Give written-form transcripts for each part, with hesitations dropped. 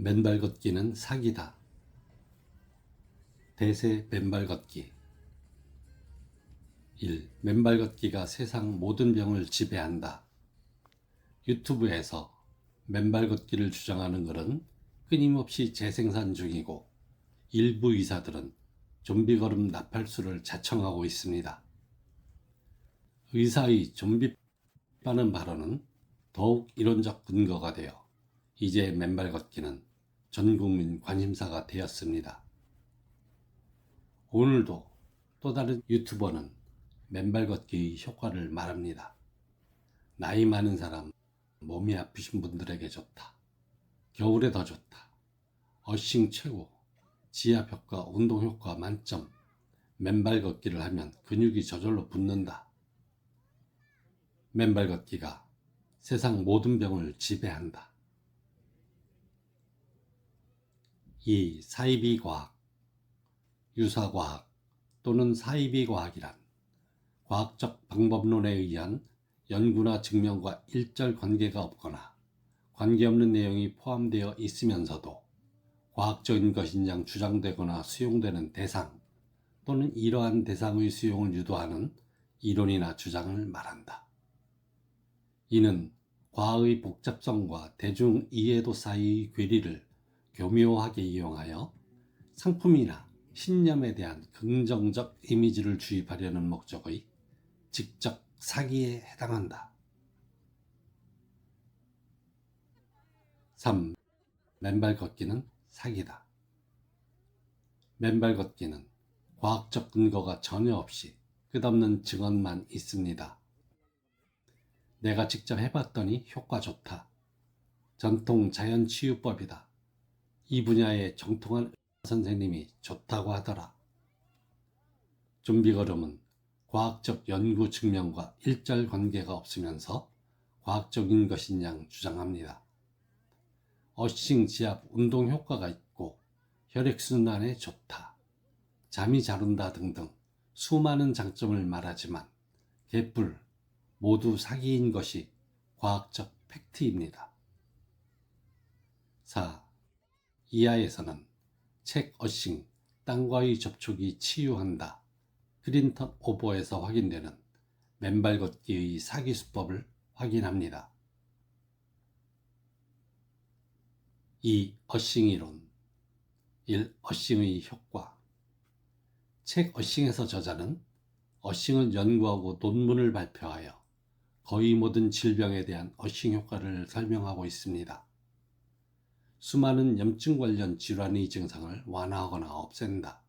맨발 걷기는 사기다. 대세 맨발 걷기. 1. 맨발 걷기가 세상 모든 병을 지배한다. 유튜브에서 맨발 걷기를 주장하는 글은 끊임없이 재생산 중이고 일부 의사들은 좀비 걸음 나팔수를 자청하고 있습니다. 의사의 좀비빠는 발언은 더욱 이론적 근거가 되어 이제 맨발 걷기는 전 국민 관심사가 되었습니다. 오늘도 또 다른 유튜버는 맨발 걷기의 효과를 말합니다. 나이 많은 사람, 몸이 아프신 분들에게 좋다. 겨울에 더 좋다. 어싱 최고. 지압 효과, 운동 효과 만점. 맨발 걷기를 하면 근육이 저절로 붙는다. 맨발 걷기가 세상 모든 병을 지배한다. 2. 사이비 과학. 유사과학 또는 사이비 과학이란 과학적 방법론에 의한 연구나 증명과 일절 관계가 없거나 관계없는 내용이 포함되어 있으면서도 과학적인 것인 양 주장되거나 수용되는 대상 또는 이러한 대상의 수용을 유도하는 이론이나 주장을 말한다. 이는 과학의 복잡성과 대중 이해도 사이의 괴리를 교묘하게 이용하여 상품이나 신념에 대한 긍정적 이미지를 주입하려는 목적의 직접 사기에 해당한다. 3. 맨발 걷기는 사기다. 맨발 걷기는 과학적 근거가 전혀 없이 끝없는 증언만 있습니다. 내가 직접 해봤더니 효과 좋다. 전통 자연치유법이다. 이 분야의 정통한 의사 선생님이 좋다고 하더라. 좀비 걸음은 과학적 연구 증명과 일절 관계가 없으면서 과학적인 것인 양 주장합니다. 어싱 지압 운동 효과가 있고 혈액순환에 좋다. 잠이 잘 온다 등등 수많은 장점을 말하지만 개뿔 모두 사기인 것이 과학적 팩트입니다. 4. 이하에서는 책 어싱 땅과의 접촉이 치유한다. 클린턴 오버에서 확인되는 맨발 걷기의 사기 수법을 확인합니다. 2. 어싱 이론. 1. 어싱의 효과. 책 어싱에서 저자는 어싱을 연구하고 논문을 발표하여 거의 모든 질병에 대한 어싱 효과를 설명하고 있습니다. 수많은 염증 관련 질환의 증상을 완화하거나 없앤다.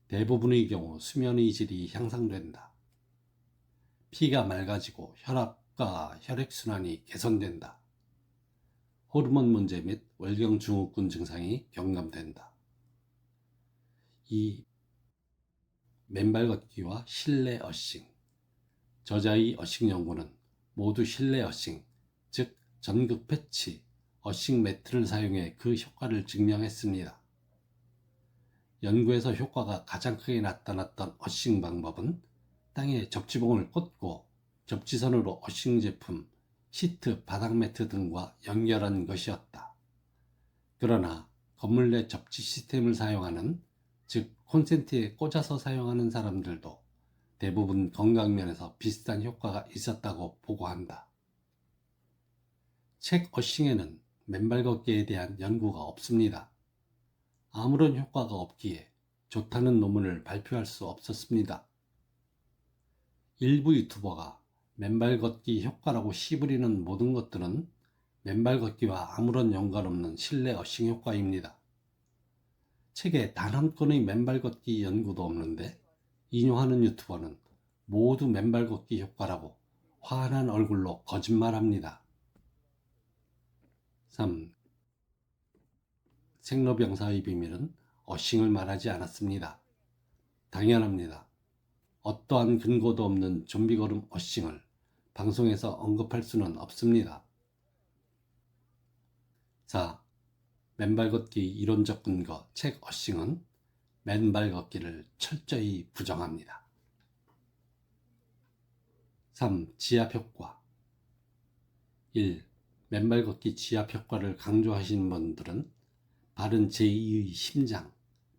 대부분의 경우 수면의 질이 향상된다. 피가 맑아지고 혈압과 혈액순환이 개선된다. 호르몬 문제 및 월경 증후군 증상이 경감된다. 2. 맨발 걷기와 실내 어싱. 저자의 어싱 연구는 모두 실내 어싱, 즉 전극 패치, 어싱 매트를 사용해 그 효과를 증명했습니다. 연구에서 효과가 가장 크게 나타났던 어싱 방법은 땅에 접지봉을 꽂고 접지선으로 어싱 제품, 시트, 바닥 매트 등과 연결한 것이었다. 그러나 건물 내 접지 시스템을 사용하는, 즉 콘센트에 꽂아서 사용하는 사람들도 대부분 건강면에서 비슷한 효과가 있었다고 보고한다. 책 어싱에는 맨발 걷기에 대한 연구가 없습니다. 아무런 효과가 없기에 좋다는 논문을 발표할 수 없었습니다. 일부 유튜버가 맨발 걷기 효과라고 씨부리는 모든 것들은 맨발 걷기와 아무런 연관없는 실내 어싱 효과입니다. 책에 단 한 건의 맨발 걷기 연구도 없는데 인용하는 유튜버는 모두 맨발 걷기 효과라고 환한 얼굴로 거짓말합니다. 3. 생로병사의 비밀은 어싱을 말하지 않았습니다. 당연합니다. 어떠한 근거도 없는 좀비 걸음 어싱을 방송에서 언급할 수는 없습니다. 4. 맨발 걷기 이론적 근거 책 어싱은 맨발 걷기를 철저히 부정합니다. 3. 지압 효과. 1. 맨발 걷기 지압 효과를 강조하시는 분들은 발은 제2의 심장,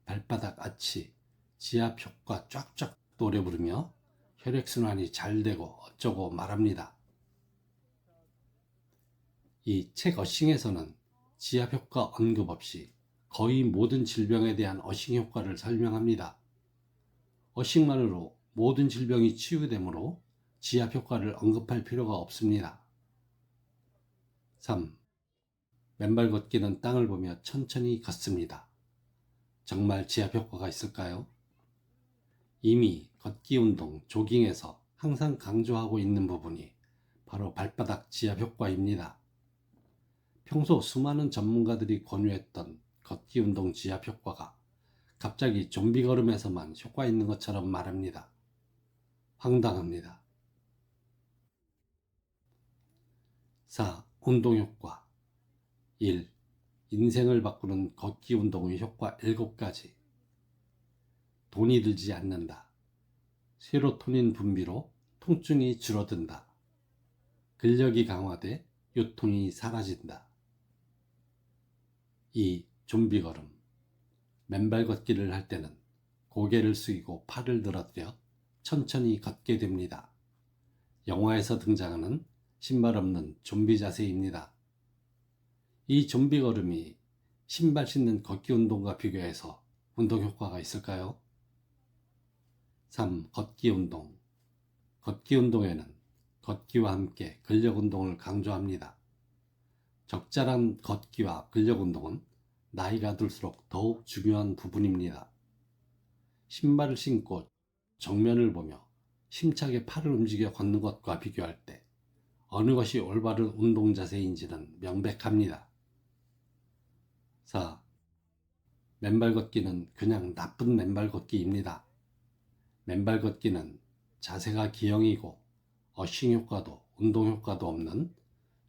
발바닥 아치, 지압 효과 쫙쫙 노래 부르며 혈액순환이 잘 되고 어쩌고 말합니다. 이 책 어싱에서는 지압 효과 언급 없이 거의 모든 질병에 대한 어싱 효과를 설명합니다. 어싱만으로 모든 질병이 치유되므로 지압 효과를 언급할 필요가 없습니다. 3. 맨발 걷기는 땅을 보며 천천히 걷습니다. 정말 지압 효과가 있을까요? 이미 걷기 운동, 조깅에서 항상 강조하고 있는 부분이 바로 발바닥 지압 효과입니다. 평소 수많은 전문가들이 권유했던 걷기 운동 지압 효과가 갑자기 좀비 걸음에서만 효과 있는 것처럼 말합니다. 황당합니다. 4. 운동 효과 1. 인생을 바꾸는 걷기 운동의 효과 7가지. 돈이 들지 않는다. 세로토닌 분비로 통증이 줄어든다. 근력이 강화돼 요통이 사라진다. 2. 좀비 걸음. 맨발 걷기를 할 때는 고개를 숙이고 팔을 늘어뜨려 천천히 걷게 됩니다. 영화에서 등장하는 신발 없는 좀비 자세입니다. 이 좀비 걸음이 신발 신는 걷기 운동과 비교해서 운동 효과가 있을까요? 3. 걷기 운동. 걷기 운동에는 걷기와 함께 근력 운동을 강조합니다. 적절한 걷기와 근력 운동은 나이가 들수록 더욱 중요한 부분입니다. 신발을 신고 정면을 보며 힘차게 팔을 움직여 걷는 것과 비교할 때 어느 것이 올바른 운동 자세인지는 명백합니다. 4. 맨발 걷기는 그냥 나쁜 맨발 걷기입니다. 맨발 걷기는 자세가 기형이고 어싱 효과도 운동 효과도 없는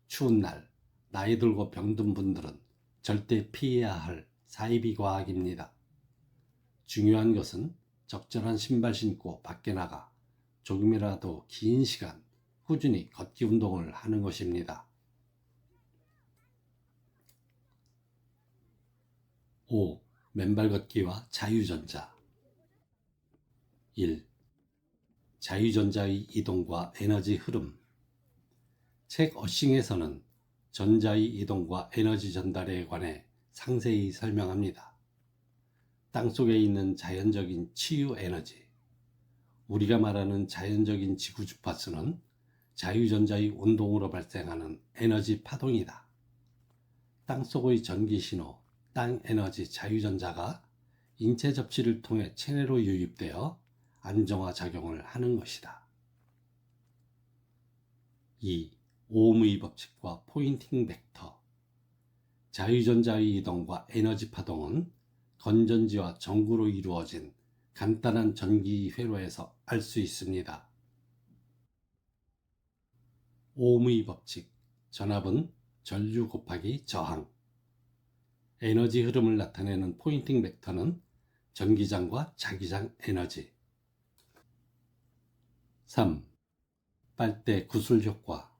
추운 날, 나이 들고 병든 분들은 절대 피해야 할 사이비 과학입니다. 중요한 것은 적절한 신발 신고 밖에 나가 조금이라도 긴 시간 꾸준히 걷기 운동을 하는 것입니다. 5. 맨발 걷기와 자유전자. 1. 자유전자의 이동과 에너지 흐름. 책 어싱에서는 전자의 이동과 에너지 전달에 관해 상세히 설명합니다. 땅속에 있는 자연적인 치유 에너지, 우리가 말하는 자연적인 지구 주파수는 자유전자의 운동으로 발생하는 에너지 파동이다. 땅속의 전기 신호, 땅 에너지 자유전자가 인체 접지를 통해 체내로 유입되어 안정화 작용을 하는 것이다. 2. 오음의 법칙과 포인팅 벡터. 자유전자의 이동과 에너지 파동은 건전지와 전구로 이루어진 간단한 전기 회로에서 알 수 있습니다. 오음의 법칙, 전압은 전류 곱하기 저항. 에너지 흐름을 나타내는 포인팅 벡터는 전기장과 자기장 에너지. 3. 빨대 구슬 효과.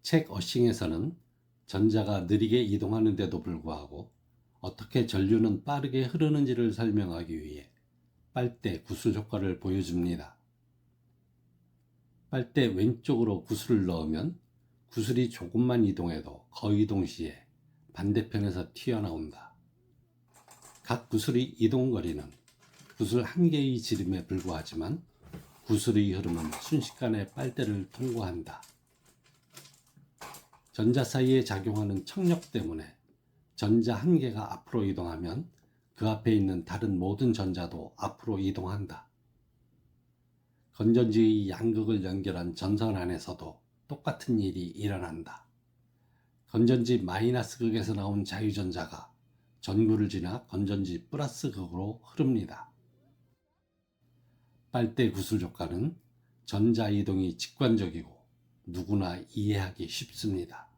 책 어싱에서는 전자가 느리게 이동하는데도 불구하고 어떻게 전류는 빠르게 흐르는지를 설명하기 위해 빨대 구슬 효과를 보여줍니다. 빨대 왼쪽으로 구슬을 넣으면 구슬이 조금만 이동해도 거의 동시에 반대편에서 튀어나온다. 각 구슬의 이동거리는 구슬 한 개의 지름에 불과하지만 구슬의 흐름은 순식간에 빨대를 통과한다. 전자 사이에 작용하는 청력 때문에 전자 한 개가 앞으로 이동하면 그 앞에 있는 다른 모든 전자도 앞으로 이동한다. 건전지의 양극을 연결한 전선 안에서도 똑같은 일이 일어난다. 건전지 마이너스 극에서 나온 자유전자가 전구를 지나 건전지 플러스 극으로 흐릅니다. 빨대 구슬 효과는 전자 이동이 직관적이고 누구나 이해하기 쉽습니다.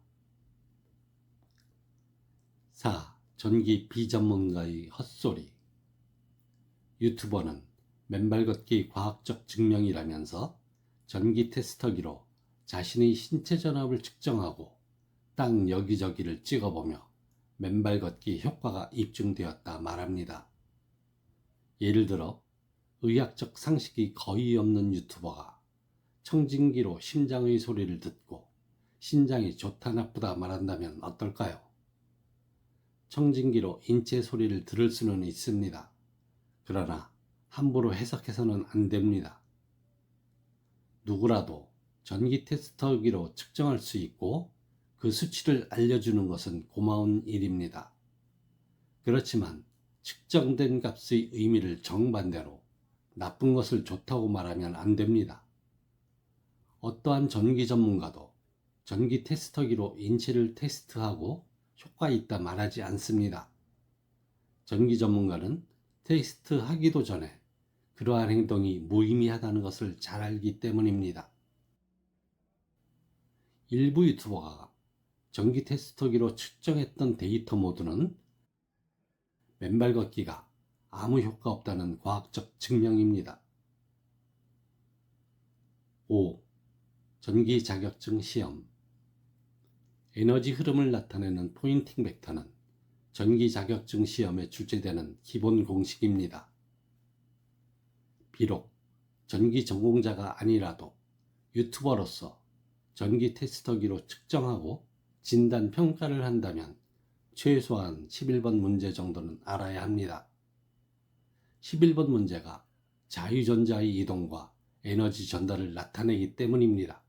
4. 전기 비전문가의 헛소리. 유튜버는 맨발 걷기 과학적 증명이라면서 전기 테스터기로 자신의 신체 전압을 측정하고 땅 여기저기를 찍어보며 맨발 걷기 효과가 입증되었다 말합니다. 예를 들어 의학적 상식이 거의 없는 유튜버가 청진기로 심장의 소리를 듣고 심장이 좋다 나쁘다 말한다면 어떨까요? 청진기로 인체 소리를 들을 수는 있습니다. 그러나 함부로 해석해서는 안 됩니다. 누구라도 전기 테스터기로 측정할 수 있고 그 수치를 알려주는 것은 고마운 일입니다. 그렇지만 측정된 값의 의미를 정반대로 나쁜 것을 좋다고 말하면 안 됩니다. 어떠한 전기 전문가도 전기 테스터기로 인체를 테스트하고 효과 있다 말하지 않습니다. 전기 전문가는 테스트하기도 전에 그러한 행동이 무의미하다는 것을 잘 알기 때문입니다. 일부 유튜버가 전기 테스터기로 측정했던 데이터 모두는 맨발 걷기가 아무 효과 없다는 과학적 증명입니다. 5. 전기 자격증 시험. 에너지 흐름을 나타내는 포인팅 벡터는 전기 자격증 시험에 출제되는 기본 공식입니다. 비록 전기 전공자가 아니라도 유튜버로서 전기 테스터기로 측정하고 진단 평가를 한다면 최소한 11번 문제 정도는 알아야 합니다. 11번 문제가 자유전자의 이동과 에너지 전달을 나타내기 때문입니다.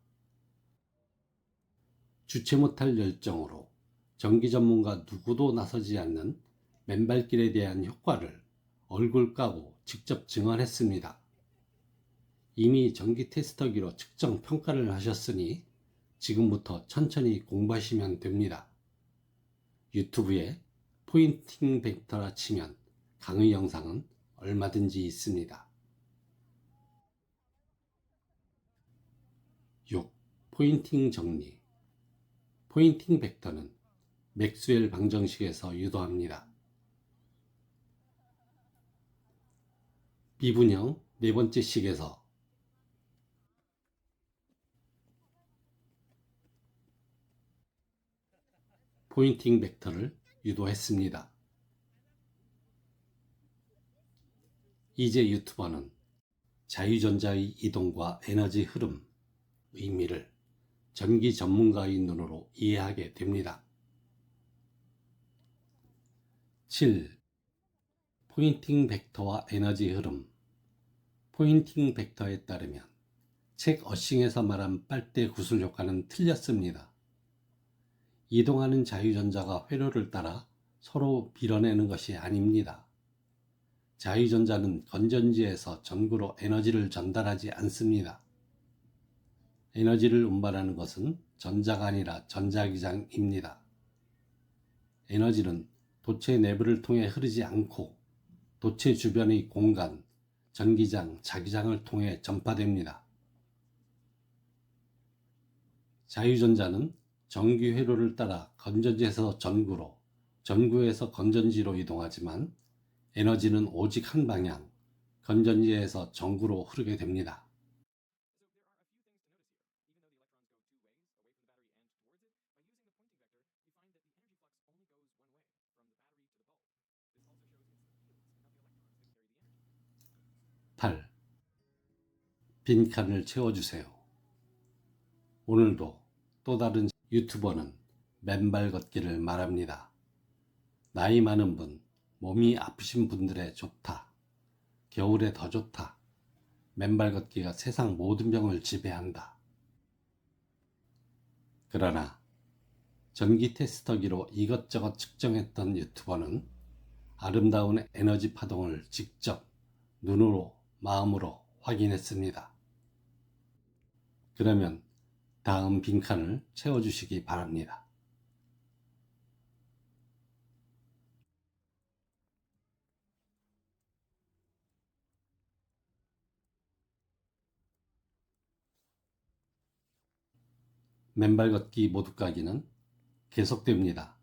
주체 못할 열정으로 전기 전문가 누구도 나서지 않는 맨발길에 대한 효과를 얼굴 까고 직접 증언했습니다. 이미 전기 테스터기로 측정 평가를 하셨으니 지금부터 천천히 공부하시면 됩니다. 유튜브에 포인팅 벡터라 치면 강의 영상은 얼마든지 있습니다. 6. 포인팅 정리. 포인팅 벡터는 맥스웰 방정식에서 유도합니다. 미분형 네 번째 식에서 포인팅 벡터를 유도했습니다. 이제 유튜버는 자유전자의 이동과 에너지 흐름, 의미를 전기 전문가의 눈으로 이해하게 됩니다. 7. 포인팅 벡터와 에너지 흐름. 포인팅 벡터에 따르면 책 어싱에서 말한 빨대 구슬 효과는 틀렸습니다. 이동하는 자유전자가 회로를 따라 서로 밀어내는 것이 아닙니다. 자유전자는 건전지에서 전구로 에너지를 전달하지 않습니다. 에너지를 운반하는 것은 전자가 아니라 전자기장입니다. 에너지는 도체 내부를 통해 흐르지 않고 도체 주변의 공간, 전기장, 자기장을 통해 전파됩니다. 자유전자는 전기 회로를 따라 건전지에서 전구로, 전구에서 건전지로 이동하지만 에너지는 오직 한 방향, 건전지에서 전구로 흐르게 됩니다. (8) 빈칸을 채워주세요. 오늘도 또 다른 유튜버는 맨발 걷기를 말합니다. 나이 많은 분, 몸이 아프신 분들의 좋다. 겨울에 더 좋다. 맨발 걷기가 세상 모든 병을 지배한다. 그러나 전기 테스터기로 이것저것 측정했던 유튜버는 아름다운 에너지 파동을 직접 눈으로, 마음으로 확인했습니다. 그러면 다음 빈칸을 채워주시기 바랍니다. 맨발 걷기 모두 까기는 계속됩니다.